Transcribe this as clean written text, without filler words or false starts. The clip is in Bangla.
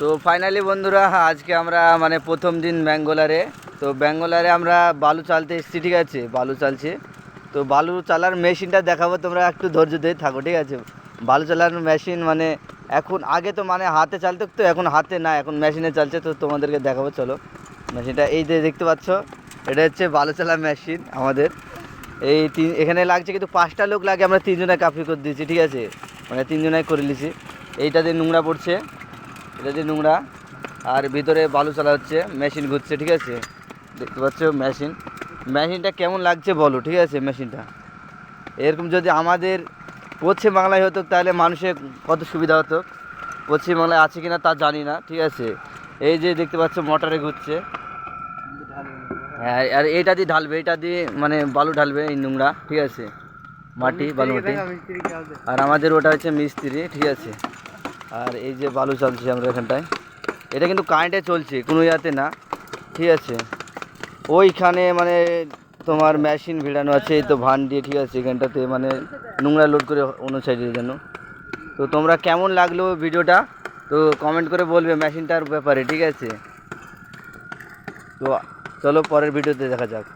তো ফাইনালি বন্ধুরা আজকে আমরা মানে প্রথম দিন ব্যাঙ্গোলারে। তো ব্যাঙ্গোলারে আমরা বালু চালতে এসেছি, ঠিক আছে, বালু চালছি। তো বালু চালার মেশিনটা দেখাবো, তোমরা একটু ধৈর্য দিয়ে থাকো, ঠিক আছে। বালু চালার মেশিন মানে এখন, আগে তো মানে হাতে চালতো, তো এখন হাতে না, এখন মেশিনে চালছে। তো তোমাদেরকে দেখাবো, চলো। মেশিনটা এই যে দেখতে পাচ্ছ, এটা হচ্ছে বালু চালার মেশিন আমাদের। এই এখানে লাগছে কিন্তু 5টা লোক লাগে, আমরা 3জনে কাফি করে দিয়েছি, ঠিক আছে, মানে 3জনাই করে নিয়েছি। এইটা দিয়ে নোংরা পড়ছে, এটা দিয়ে নোংরা, আর ভিতরে বালু চালা হচ্ছে, মেশিন ঘুরছে, ঠিক আছে, দেখতে পাচ্ছ মেশিনটা কেমন লাগছে বলো, ঠিক আছে। মেশিনটা এরকম যদি আমাদের পশ্চিম বাংলায় হতো তাহলে মানুষের কত সুবিধা হতো। পশ্চিম বাংলায় আছে কিনা তা জানি না, ঠিক আছে। এই যে দেখতে পাচ্ছ মোটরে ঘুরছে, হ্যাঁ, আর এটা দিয়ে ঢালবে, এটা দিয়ে মানে বালু ঢালবে, এই নোংরা, ঠিক আছে, মাটি বালু মাটি। আর আমাদের ওটা হচ্ছে মিস্ত্রি, ঠিক আছে। আর এই যে বালু চালছি আমরা এখানটায়, এটা কিন্তু কারেন্টে চলছে, কোনো ইয়াতে না, ঠিক আছে। ওইখানে মানে তোমার মেশিন ভিড়ানো আছে, এই তো ভান দিয়ে, ঠিক আছে, এখানটাতে মানে নোংরা লোড করে অন্য সাইডে যেন। তো তোমরা কেমন লাগলো ভিডিওটা, তো কমেন্ট করে বলবে মেশিনটার ব্যাপারে, ঠিক আছে। তো চলো পরের ভিডিওতে দেখা যাক।